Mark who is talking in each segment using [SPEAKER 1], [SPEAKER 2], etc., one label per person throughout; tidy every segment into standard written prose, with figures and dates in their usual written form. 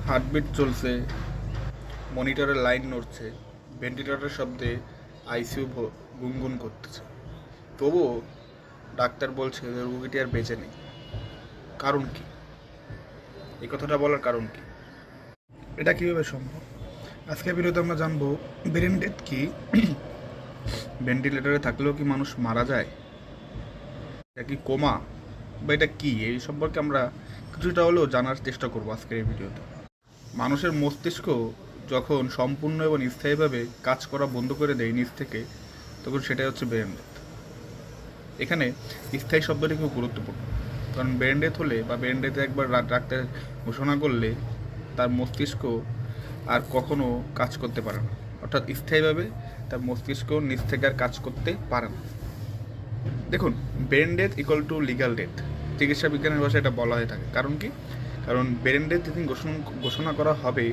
[SPEAKER 1] Heartbeat চলছে, মনিটরের line নড়ছে, ভেন্টিলেটরের শব্দে আইসিইউ গুনগুন করতেছে, তবুও ডাক্তার বলছে যে রোগীটি আর বেঁচে নেই। কারণ কি? এই কথাটা বলার কারণ কি?
[SPEAKER 2] এটা কীভাবে সম্ভব? আজকের ভিডিওতে আমরা জানবো ব্রেন ডেথ কি,
[SPEAKER 1] ভেন্টিলেটরে থাকলেও কি মানুষ মারা যায়, এটা কি কোমা, বা এটা কি, এই সম্পর্কে আমরা কিছুটা হলেও জানার চেষ্টা করবো আজকের এই ভিডিওতে। মানুষের মস্তিষ্ক যখন সম্পূর্ণ এবং স্থায়ীভাবে কাজ করা বন্ধ করে দেয় নিজ থেকে, তখন সেটাই হচ্ছে ব্রেন ডেথ। এখানে স্থায়ী শব্দটি খুব গুরুত্বপূর্ণ, কারণ ব্রেন ডেথ হলে বা ব্রেন ডেথে একবার ডাক্তার ঘোষণা করলে তার মস্তিষ্ক আর কখনো কাজ করতে পারে না, অর্থাৎ স্থায়ীভাবে তার মস্তিষ্ক নিজ থেকে আর কাজ করতে পারে না। দেখুন, brain death equal to legal death, চিকিৎসা বিজ্ঞানের ভাষায় এটা বলা হয়ে থাকে। কারণ কি? কারণ ব্রেন ডেথ যেদিন ঘোষণা করা হবে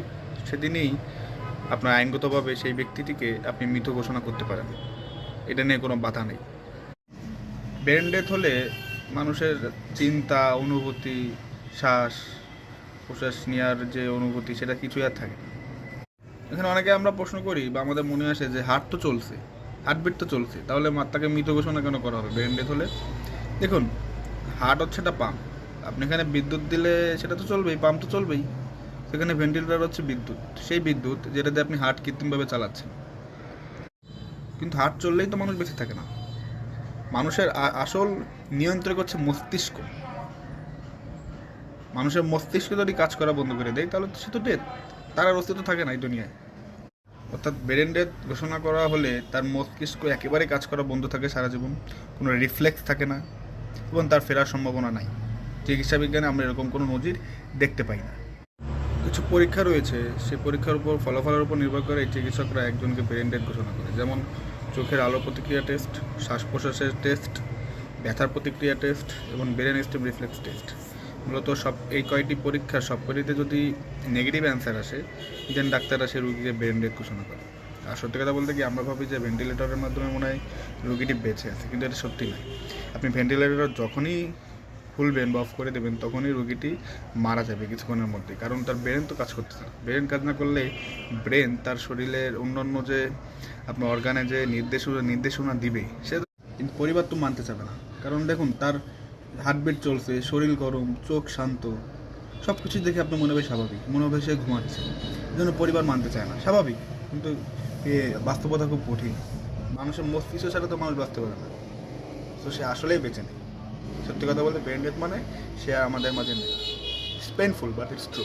[SPEAKER 1] সেদিনই আপনার আইনগতভাবে সেই ব্যক্তিটিকে আপনি মৃত ঘোষণা করতে পারেন, এটা নিয়ে কোনো বাধা নেই। ব্রেন ডেথ হলে মানুষের চিন্তা, অনুভূতি, শ্বাস প্রশ্বাস নেওয়ার যে অনুভূতি, সেটা কিছুই আর থাকে না। এখানে অনেকে আমরা প্রশ্ন করি বা আমাদের মনে আসে যে হার্ট তো চলছে, হার্টবিট তো চলছে, তাহলে তাকে মৃত ঘোষণা কেন করা হবে ব্রেন ডেথ হলে? দেখুন, হার্ট হচ্ছে একটা পাম্প, আপনি এখানে বিদ্যুৎ দিলে সেটা তো চলবেই, পাম্প তো চলবেই। সেখানে ভেন্টিলেটর হচ্ছে বিদ্যুৎ, সেই বিদ্যুৎ যেটা দিয়ে আপনি হার্ট কৃত্রিমভাবে চালাচ্ছেন। কিন্তু হার্ট চললেই তো মানুষ বেঁচে থাকে না। মানুষের আসল নিয়ন্ত্রক হচ্ছে মস্তিষ্ক। মানুষের মস্তিষ্ক যদি কাজ করা বন্ধ করে দেয় তাহলে সে তো ডেথ, তার আর অস্তিত্ব থাকে না এই দুনিয়ায়। অর্থাৎ ব্রেন ডেথ ঘোষণা করা হলে তার মস্তিষ্ক একেবারে কাজ করা বন্ধ থাকে সারা জীবন, কোনো রিফ্লেক্স থাকে না এবং তার ফেরার সম্ভাবনা নাই। চিকিৎসা বিজ্ঞানে আমরা এরকম কোনো নজির দেখতে পাই না। কিছু পরীক্ষা রয়েছে, সেই পরীক্ষার উপর ফলাফলের উপর নির্ভর করে এই চিকিৎসকরা একজনকে ব্রেন ডেথ ঘোষণা করে। যেমন চোখের আলো প্রতিক্রিয়া টেস্ট, শ্বাস প্রশ্বাসের টেস্ট, ব্যথার প্রতিক্রিয়া টেস্ট এবং ব্রেন স্টেম রিফ্লেক্স টেস্ট। মূলত এই কয়টি পরীক্ষার সব কয়টিতে যদি নেগেটিভ অ্যান্সার আসে, দেন ডাক্তাররা সেই রুগীকে ব্রেন ডেথ ঘোষণা করে। আর সত্যি কথা বলতে কি, আমরা ভাবি যে ভেন্টিলেটরের মাধ্যমে মনে হয় রুগীটি বেঁচে আছে, কিন্তু এটা সত্যি নয়। আপনি ভেন্টিলেটর যখনই খুলবেন বা অফ করে দেবেন তখনই রুগীটি মারা যাবে কিছুক্ষণের মধ্যে, কারণ তার ব্রেন তো কাজ করতেছে না। ব্রেন কাজ না করলে ব্রেন তার শরীরের অন্যান্য যে আপনার অর্গানে যে নির্দেশনা দিবে, সে কিন্তু পরিবার তো মানতে চাবে না। কারণ দেখুন, তার হার্টবিট চলছে, শরীর গরম, চোখ শান্ত, সব কিছু দেখে আপনার মনে হবে স্বাভাবিক, মনে হবে সে ঘুমাচ্ছে, এই জন্য পরিবার মানতে চায় না। স্বাভাবিক, কিন্তু বাস্তবতা খুব কঠিন। মানুষের মস্তিষ্ক ছাড়া তো মানুষ বাঁচতে পারে না, তো সে আসলেই বেঁচে নেই। সত্যি কথা বলতে ব্রেন ডেথ মানে সে আমাদের মাঝে নেই। It's painful but it's true.